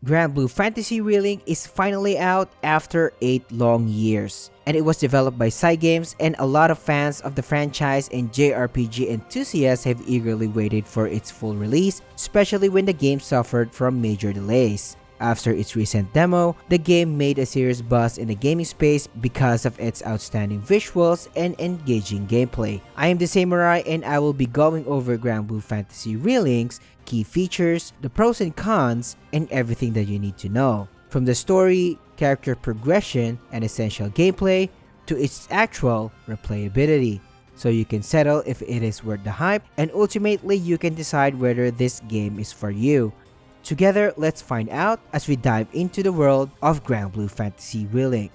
Granblue Fantasy Relink is finally out after 8 long years, and it was developed by Cygames, and a lot of fans of the franchise and JRPG enthusiasts have eagerly waited for its full release, especially when the game suffered from major delays. After its recent demo, the game made a serious buzz in the gaming space because of its outstanding visuals and engaging gameplay. I am the Samurai, and I will be going over Granblue Fantasy Relink's key features, the pros and cons, and everything that you need to know. From the story, character progression, and essential gameplay, to its actual replayability. So you can settle if it is worth the hype, and ultimately you can decide whether this game is for you. Together, let's find out as we dive into the world of Granblue Fantasy Relink.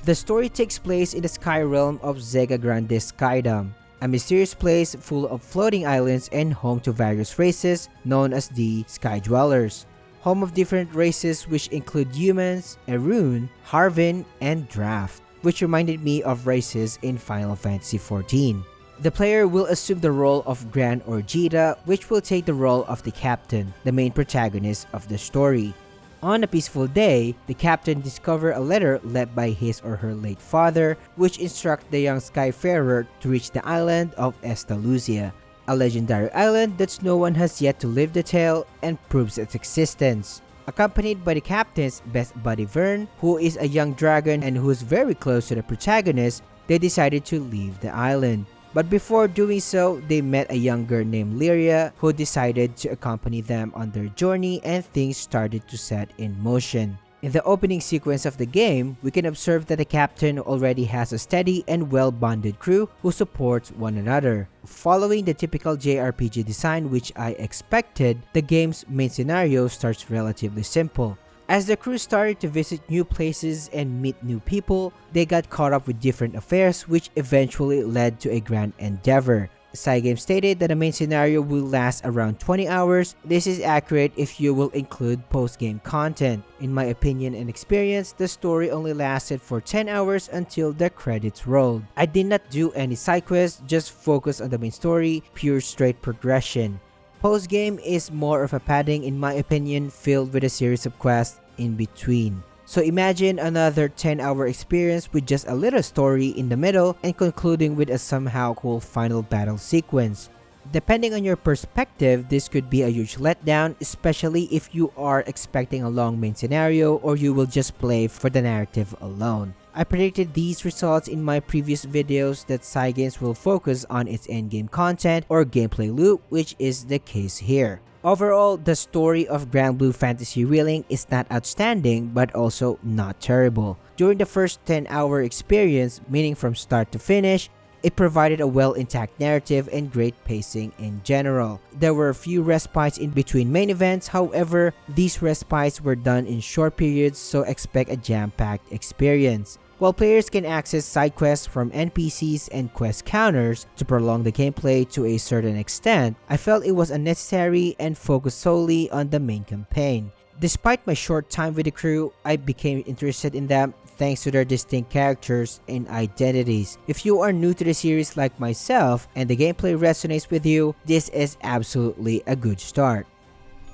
The story takes place in the sky realm of Zega Grande Skydom, a mysterious place full of floating islands and home to various races known as the Sky Dwellers. Home of different races which include humans, Erun, Harvin, and Draft, which reminded me of races in Final Fantasy XIV. The player will assume the role of Gran or Jita, which will take the role of the captain, the main protagonist of the story. On a peaceful day, the captain discovers a letter left by his or her late father, which instructs the young Skyfarer to reach the island of Estalucia, a legendary island that no one has yet to live the tale and proves its existence. Accompanied by the captain's best buddy Vern, who is a young dragon and who is very close to the protagonist, they decided to leave the island. But before doing so, they met a young girl named Lyria who decided to accompany them on their journey, and things started to set in motion. In the opening sequence of the game, we can observe that the captain already has a steady and well-bonded crew who supports one another. Following the typical JRPG design which I expected, the game's main scenario starts relatively simple. As the crew started to visit new places and meet new people, they got caught up with different affairs which eventually led to a grand endeavor. Cygames stated that the main scenario will last around 20 hours. This is accurate if you will include post-game content. In my opinion and experience, the story only lasted for 10 hours until the credits rolled. I did not do any side quests, just focus on the main story, pure straight progression. Post-game is more of a padding in my opinion, filled with a series of quests in between. So imagine another 10-hour experience with just a little story in the middle and concluding with a somehow cool final battle sequence. Depending on your perspective, this could be a huge letdown, especially if you are expecting a long main scenario or you will just play for the narrative alone. I predicted these results in my previous videos that Cygames will focus on its endgame content or gameplay loop, which is the case here. Overall, the story of Granblue Fantasy Relink is not outstanding but also not terrible. During the first 10-hour experience, meaning from start to finish, it provided a well-intact narrative and great pacing in general. There were a few respites in between main events, however, these respites were done in short periods, so expect a jam-packed experience. While players can access side quests from NPCs and quest counters to prolong the gameplay to a certain extent, I felt it was unnecessary and focused solely on the main campaign. Despite my short time with the crew, I became interested in them thanks to their distinct characters and identities. If you are new to the series like myself and the gameplay resonates with you, this is absolutely a good start.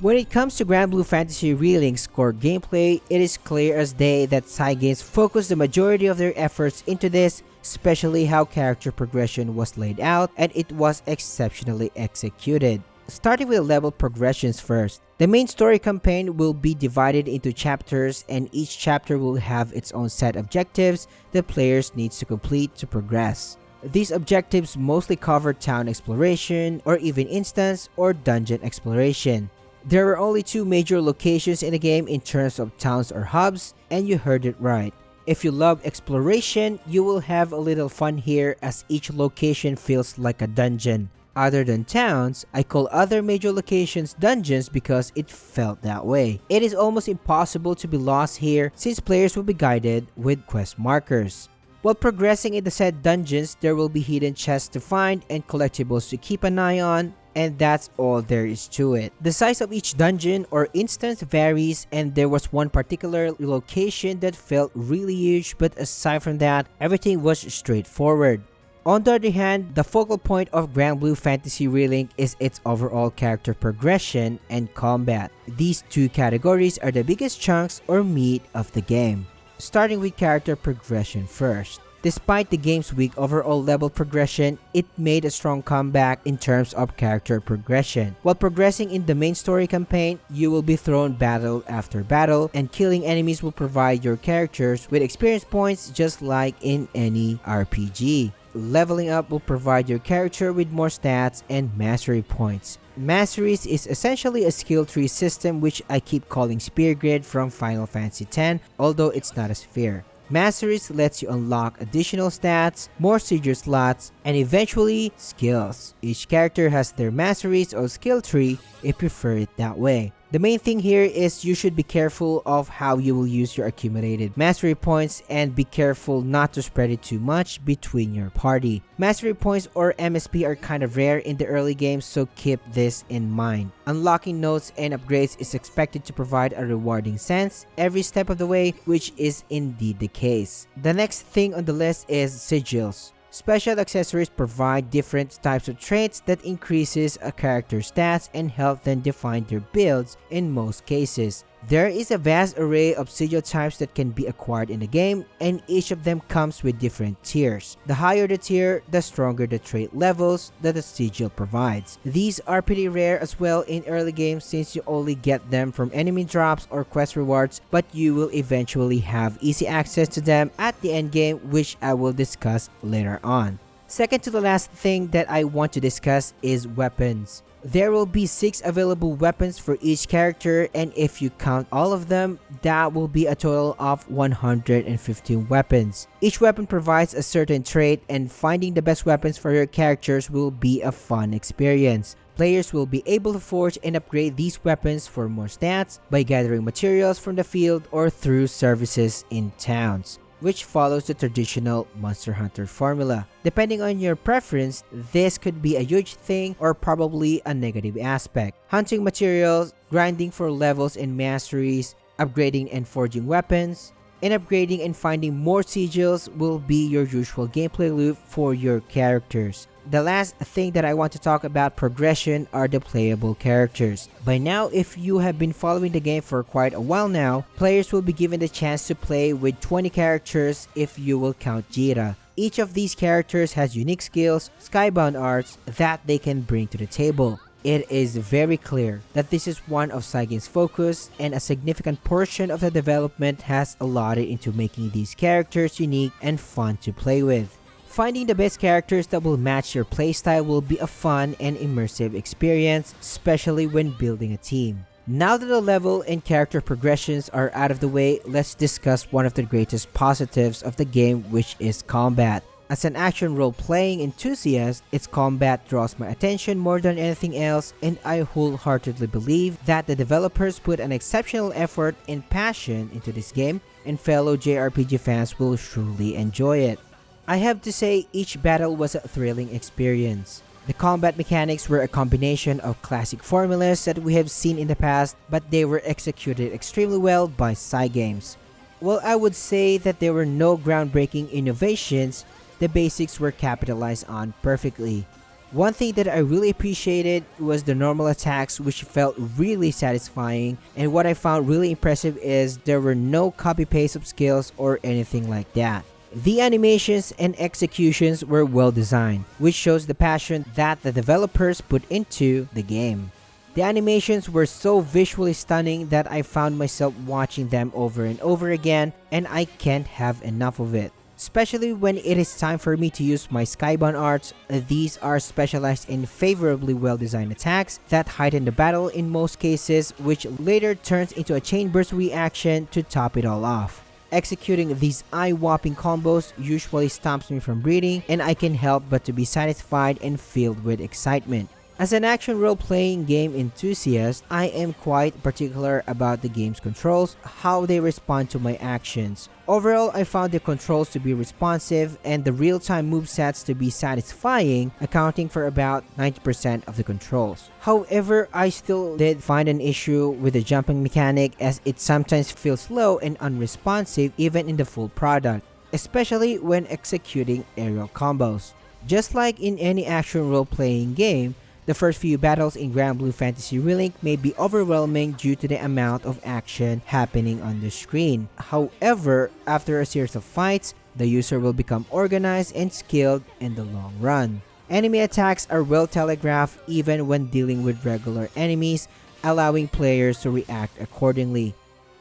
When it comes to Granblue Fantasy Relink's core gameplay, it is clear as day that Cygames focused the majority of their efforts into this, especially how character progression was laid out, and it was exceptionally executed. Starting with level progressions first. The main story campaign will be divided into chapters, and each chapter will have its own set objectives the players needs to complete to progress. These objectives mostly cover town exploration, or even instance or dungeon exploration. There are only 2 major locations in the game in terms of towns or hubs, and you heard it right. If you love exploration, you will have a little fun here as each location feels like a dungeon. Other than towns, I call other major locations dungeons because it felt that way. It is almost impossible to be lost here since players will be guided with quest markers. While progressing in the said dungeons, there will be hidden chests to find and collectibles to keep an eye on, and that's all there is to it. The size of each dungeon or instance varies, and there was one particular location that felt really huge, but aside from that, everything was straightforward. On the other hand, the focal point of Granblue Fantasy Relink is its overall character progression and combat. These two categories are the biggest chunks or meat of the game. Starting with character progression first. Despite the game's weak overall level progression, it made a strong comeback in terms of character progression. While progressing in the main story campaign, you will be thrown battle after battle, and killing enemies will provide your characters with experience points just like in any RPG. Leveling up will provide your character with more stats and mastery points. Masteries is essentially a skill tree system which I keep calling Spear Grid from Final Fantasy X, although it's not as fair. Masteries lets you unlock additional stats, more Sigils slots, and eventually skills. Each character has their masteries or skill tree if you prefer it that way. The main thing here is you should be careful of how you will use your accumulated mastery points and be careful not to spread it too much between your party. Mastery points or MSP are kind of rare in the early game, so keep this in mind. Unlocking notes and upgrades is expected to provide a rewarding sense every step of the way, which is indeed the case. The next thing on the list is Sigils. Special accessories provide different types of traits that increases a character's stats and help them define their builds in most cases. There is a vast array of sigil types that can be acquired in the game, and each of them comes with different tiers. The higher the tier, the stronger the trait levels that the sigil provides. These are pretty rare as well in early games since you only get them from enemy drops or quest rewards, but you will eventually have easy access to them at the end game, which I will discuss later on. Second to the last thing that I want to discuss is weapons. There will be 6 available weapons for each character, and if you count all of them, that will be a total of 115 weapons. Each weapon provides a certain trait, and finding the best weapons for your characters will be a fun experience. Players will be able to forge and upgrade these weapons for more stats by gathering materials from the field or through services in towns, which follows the traditional Monster Hunter formula. Depending on your preference, this could be a huge thing or probably a negative aspect. Hunting materials, grinding for levels and masteries, upgrading and forging weapons, and upgrading and finding more sigils will be your usual gameplay loop for your characters. The last thing that I want to talk about progression are the playable characters. By now, if you have been following the game for quite a while now, players will be given the chance to play with 20 characters if you will count Jira. Each of these characters has unique skills, Skybound arts that they can bring to the table. It is very clear that this is one of Cygames' focus, and a significant portion of the development has allotted into making these characters unique and fun to play with. Finding the best characters that will match your playstyle will be a fun and immersive experience, especially when building a team. Now that the level and character progressions are out of the way, let's discuss one of the greatest positives of the game, which is combat. As an action role-playing enthusiast, its combat draws my attention more than anything else, and I wholeheartedly believe that the developers put an exceptional effort and passion into this game, and fellow JRPG fans will surely enjoy it. I have to say, each battle was a thrilling experience. The combat mechanics were a combination of classic formulas that we have seen in the past, but they were executed extremely well by Cygames. While I would say that there were no groundbreaking innovations, the basics were capitalized on perfectly. One thing that I really appreciated was the normal attacks, which felt really satisfying, and what I found really impressive is there were no copy-paste of skills or anything like that. The animations and executions were well designed, which shows the passion that the developers put into the game. The animations were so visually stunning that I found myself watching them over and over again, and I can't have enough of it. Especially when it is time for me to use my Skybound arts, these are specialized in favorably well-designed attacks that heighten the battle in most cases, which later turns into a chain burst reaction to top it all off. Executing these eye-whopping combos usually stops me from breathing, and I can help but to be satisfied and filled with excitement. As an action role-playing game enthusiast, I am quite particular about the game's controls, how they respond to my actions. Overall, I found the controls to be responsive and the real-time movesets to be satisfying, accounting for about 90% of the controls. However, I still did find an issue with the jumping mechanic, as it sometimes feels slow and unresponsive even in the full product, especially when executing aerial combos. Just like in any action role-playing game, the first few battles in Granblue Fantasy Relink may be overwhelming due to the amount of action happening on the screen. However, after a series of fights, the user will become organized and skilled in the long run. Enemy attacks are well telegraphed even when dealing with regular enemies, allowing players to react accordingly.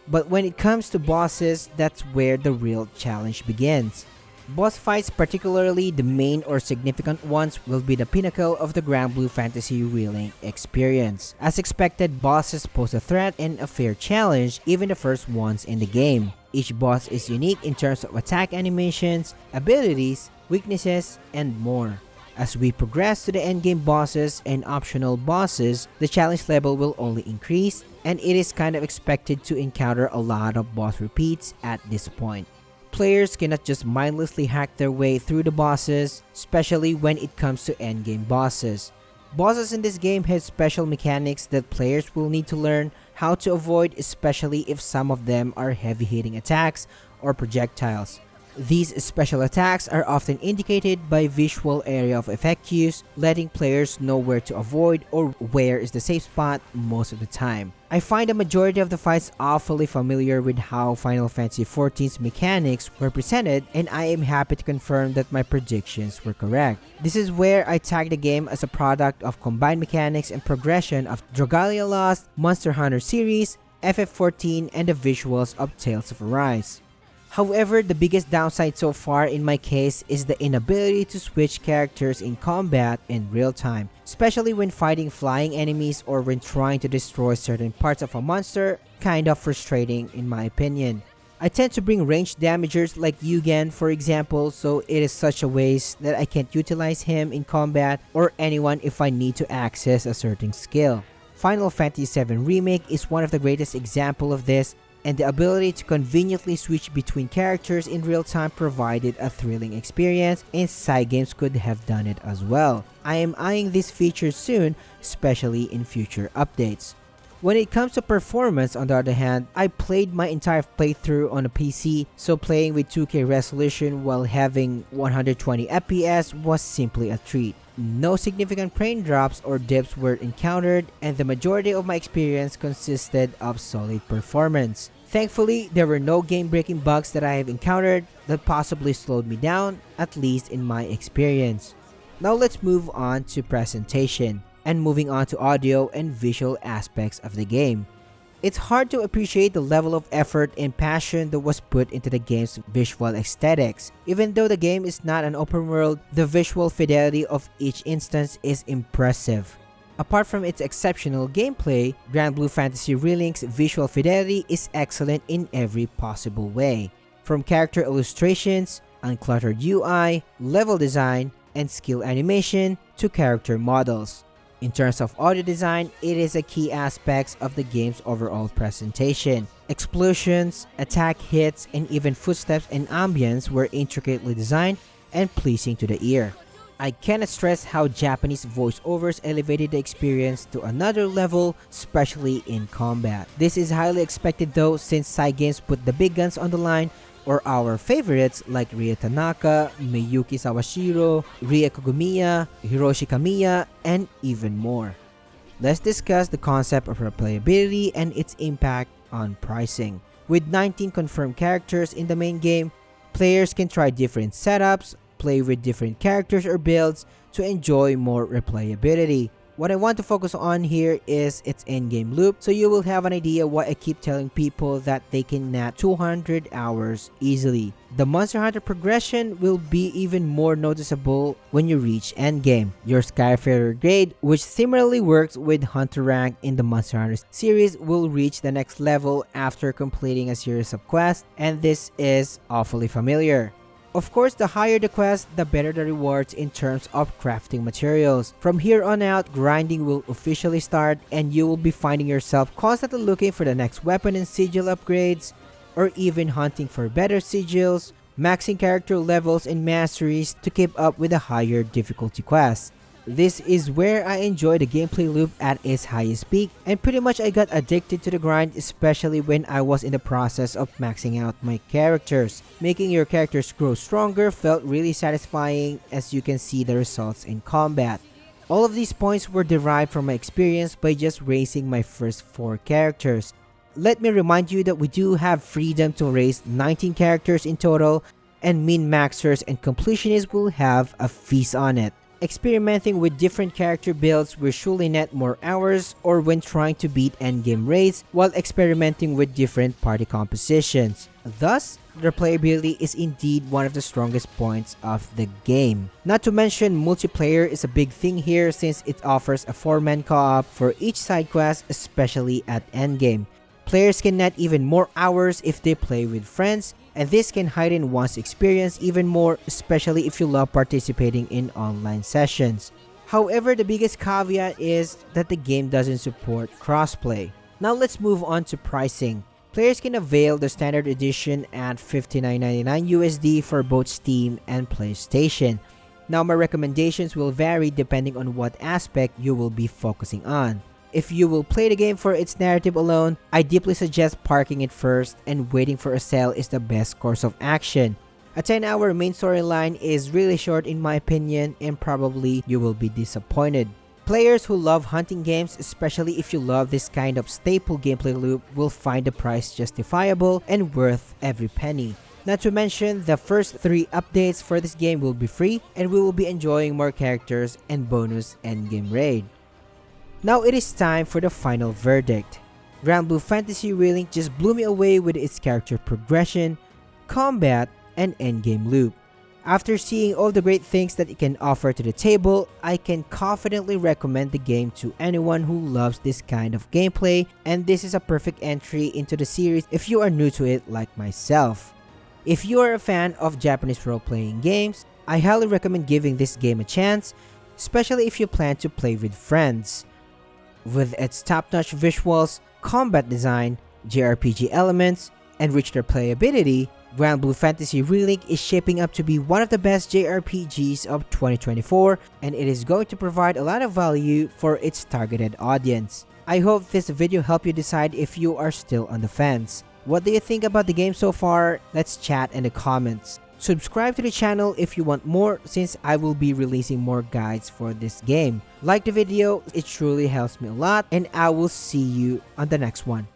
But when it comes to bosses, that's where the real challenge begins. Boss fights, particularly the main or significant ones, will be the pinnacle of the Granblue Fantasy Relink experience. As expected, bosses pose a threat and a fair challenge, even the first ones in the game. Each boss is unique in terms of attack animations, abilities, weaknesses, and more. As we progress to the endgame bosses and optional bosses, the challenge level will only increase, and it is kind of expected to encounter a lot of boss repeats at this point. Players cannot just mindlessly hack their way through the bosses, especially when it comes to endgame bosses. Bosses in this game have special mechanics that players will need to learn how to avoid, especially if some of them are heavy-hitting attacks or projectiles. These special attacks are often indicated by visual area of effect use, letting players know where to avoid or where is the safe spot most of the time. I find the majority of the fights awfully familiar with how Final Fantasy XIV's mechanics were presented, and I am happy to confirm that my predictions were correct. This is where I tag the game as a product of combined mechanics and progression of Dragalia Lost, Monster Hunter series, FF14, and the visuals of Tales of Arise. However, the biggest downside so far in my case is the inability to switch characters in combat in real time, especially when fighting flying enemies or when trying to destroy certain parts of a monster. Kind of frustrating in my opinion. I tend to bring ranged damagers like Yugen for example, so it is such a waste that I can't utilize him in combat or anyone if I need to access a certain skill. Final Fantasy VII Remake is one of the greatest examples of this, and the ability to conveniently switch between characters in real time provided a thrilling experience, and Cygames could have done it as well. I am eyeing this feature soon, especially in future updates. When it comes to performance, on the other hand, I played my entire playthrough on a PC, so playing with 2K resolution while having 120 FPS was simply a treat. No significant frame drops or dips were encountered, and the majority of my experience consisted of solid performance. Thankfully, there were no game-breaking bugs that I have encountered that possibly slowed me down, at least in my experience. Now let's move on to presentation, and moving on to audio and visual aspects of the game. It's hard to appreciate the level of effort and passion that was put into the game's visual aesthetics. Even though the game is not an open world, the visual fidelity of each instance is impressive. Apart from its exceptional gameplay, Granblue Fantasy Relink's visual fidelity is excellent in every possible way. From character illustrations, uncluttered UI, level design, and skill animation to character models. In terms of audio design, it is a key aspect of the game's overall presentation. Explosions, attack hits, and even footsteps and ambience were intricately designed and pleasing to the ear. I cannot stress how Japanese voiceovers elevated the experience to another level, especially in combat. This is highly expected though, since Cygames put the big guns on the line, or our favorites like Rie Tanaka, Miyuki Sawashiro, Rie Kogumiya, Hiroshi Kamiya, and even more. Let's discuss the concept of replayability and its impact on pricing. With 19 confirmed characters in the main game, players can try different setups, play with different characters or builds to enjoy more replayability. What I want to focus on here is its endgame loop, so you will have an idea why I keep telling people that they can nat 200 hours easily. The Monster Hunter progression will be even more noticeable when you reach endgame. Your Skyfarer grade, which similarly works with Hunter rank in the Monster Hunter series, will reach the next level after completing a series of quests, and this is awfully familiar. Of course, the higher the quest, the better the rewards in terms of crafting materials. From here on out, grinding will officially start, and you will be finding yourself constantly looking for the next weapon and sigil upgrades, or even hunting for better sigils, maxing character levels and masteries to keep up with the higher difficulty quests. This is where I enjoy the gameplay loop at its highest peak, and pretty much I got addicted to the grind, especially when I was in the process of maxing out my characters. Making your characters grow stronger felt really satisfying, as you can see the results in combat. All of these points were derived from my experience by just raising my first 4 characters. Let me remind you that we do have freedom to raise 19 characters in total, and min-maxers and completionists will have a feast on it. Experimenting with different character builds will surely net more hours or when trying to beat endgame raids while experimenting with different party compositions. Thus, the replayability is indeed one of the strongest points of the game. Not to mention, multiplayer is a big thing here since it offers a 4-man co-op for each side quest, especially at endgame. Players can net even more hours if they play with friends, and this can heighten one's experience even more, especially if you love participating in online sessions. However, the biggest caveat is that the game doesn't support crossplay. Now let's move on to pricing. Players can avail the standard edition at $59.99 USD for both Steam and PlayStation. Now my recommendations will vary depending on what aspect you will be focusing on. If you will play the game for its narrative alone, I deeply suggest parking it first, and waiting for a sale is the best course of action. A 10-hour main storyline is really short in my opinion, and probably you will be disappointed. Players who love hunting games, especially if you love this kind of staple gameplay loop, will find the price justifiable and worth every penny. Not to mention, the first 3 updates for this game will be free, and we will be enjoying more characters and bonus endgame raid. Now it is time for the final verdict. Granblue Fantasy Relink just blew me away with its character progression, combat, and endgame loop. After seeing all the great things that it can offer to the table, I can confidently recommend the game to anyone who loves this kind of gameplay, and this is a perfect entry into the series if you are new to it like myself. If you are a fan of Japanese role-playing games, I highly recommend giving this game a chance, especially if you plan to play with friends. With its top-notch visuals, combat design, JRPG elements, and rich replayability, Granblue Fantasy Relink is shaping up to be one of the best JRPGs of 2024, and it is going to provide a lot of value for its targeted audience. I hope this video helped you decide if you are still on the fence. What do you think about the game so far? Let's chat in the comments. Subscribe to the channel if you want more, since I will be releasing more guides for this game. Like the video, it truly helps me a lot, and I will see you on the next one.